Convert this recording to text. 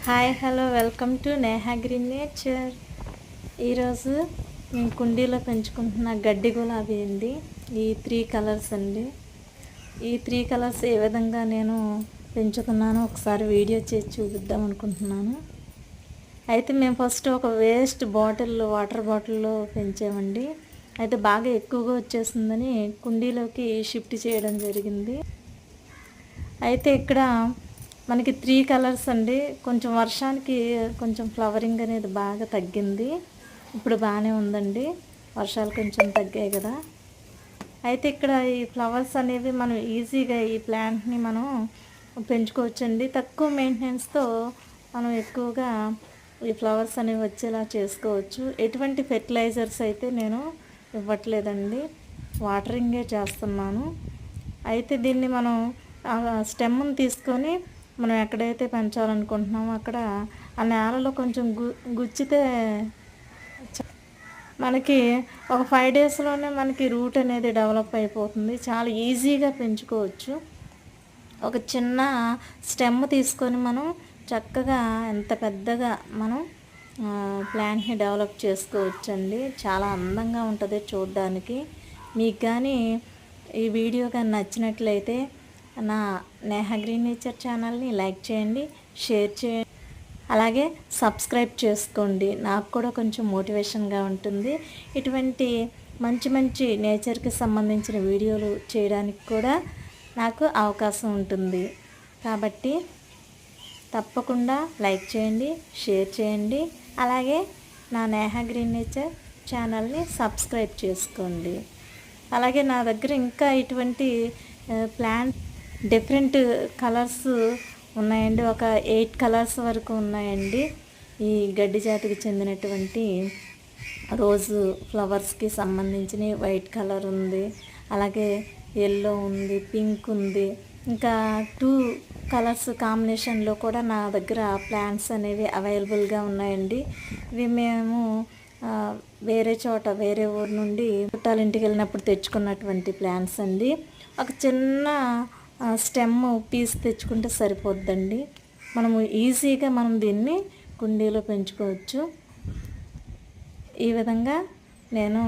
Hi hello welcome to Neha green nature. ఈరోజు నేను కుండీలో పెంచుకుంటున్న గడ్డి గులాబీ అండి. ఈ 3 కలర్స్ అండి. ఈ 3 కలర్స్ ఏ విధంగా నేను పెంచుకున్నానో ఒకసారి వీడియో చేసి చూపిద్దాం అనుకుంటున్నాను. అయితే మేము ఫస్ట్ ఒక వేస్ట్ వాటర్ బాటిల్లో పెంచామండి. అయితే బాగా ఎక్కువగా వచ్చేసిందని కుండీలోకి షిఫ్ట్ చేయడం జరిగింది. అయితే ఇక్కడ మనకి 3 కలర్స్ అండి. కొంచెం వర్షానికి కొంచెం ఫ్లవరింగ్ అనేది బాగా తగ్గింది. ఇప్పుడు బాగానే ఉందండి, వర్షాలు కొంచెం తగ్గాయి కదా. అయితే ఇక్కడ ఈ ఫ్లవర్స్ అనేవి మనం ఈజీగా ఈ ప్లాంట్ని మనం పెంచుకోవచ్చండి. తక్కువ మెయింటెనెన్స్తో మనం ఎక్కువగా ఈ ఫ్లవర్స్ అనేవి వచ్చేలా చేసుకోవచ్చు. ఎటువంటి ఫెర్టిలైజర్స్ అయితే నేను ఇవ్వట్లేదండి, వాటరింగే చేస్తున్నాను. అయితే దీన్ని మనం స్టెమ్ని తీసుకొని మనం ఎక్కడైతే పెంచాలనుకుంటున్నామో అక్కడ ఆ నేలలో కొంచెం గుచ్చితే మనకి ఒక 5 డేస్లోనే మనకి రూట్ అనేది డెవలప్ అయిపోతుంది. చాలా ఈజీగా పెంచుకోవచ్చు. ఒక చిన్న స్టెమ్ తీసుకొని మనం చక్కగా ఎంత పెద్దగా మనం ప్లాంట్ని డెవలప్ చేసుకోవచ్చండి. చాలా అందంగా ఉంటుంది చూడడానికి. మీకు కానీ ఈ వీడియో కానీ నచ్చినట్లయితే నా నేహా గ్రీన్ నేచర్ ఛానల్ని లైక్ చేయండి, షేర్ చేయండి, అలాగే సబ్స్క్రైబ్ చేసుకోండి. నాకు కూడా కొంచెం మోటివేషన్గా ఉంటుంది. ఇటువంటి మంచి నేచర్కి సంబంధించిన వీడియోలు చేయడానికి కూడా నాకు అవకాశం ఉంటుంది. కాబట్టి తప్పకుండా లైక్ చేయండి, షేర్ చేయండి, అలాగే నా నేహా గ్రీన్ నేచర్ ఛానల్ని సబ్స్క్రైబ్ చేసుకోండి. అలాగే నా దగ్గర ఇంకా ఇటువంటి ప్లాంట్ డిఫరెంట్ కలర్స్ ఉన్నాయండి. ఒక 8 కలర్స్ వరకు ఉన్నాయండి. ఈ గడ్డి జాతికి చెందినటువంటి రోజు ఫ్లవర్స్కి సంబంధించిన వైట్ కలర్ ఉంది, అలాగే ఎల్లో ఉంది, పింక్ ఉంది. ఇంకా 2 కలర్స్ కాంబినేషన్లో కూడా నా దగ్గర ప్లాంట్స్ అనేవి అవైలబుల్గా ఉన్నాయండి. ఇవి మేము వేరే ఊరు నుండి చుట్టాల ఇంటికి వెళ్ళినప్పుడు తెచ్చుకున్నటువంటి ప్లాంట్స్ అండి. ఒక చిన్న స్టెమ్ పీస్ తెచ్చుకుంటే సరిపోద్దండి. మనము ఈజీగా దీన్ని కుండీలో పెంచుకోవచ్చు. ఈ విధంగా నేను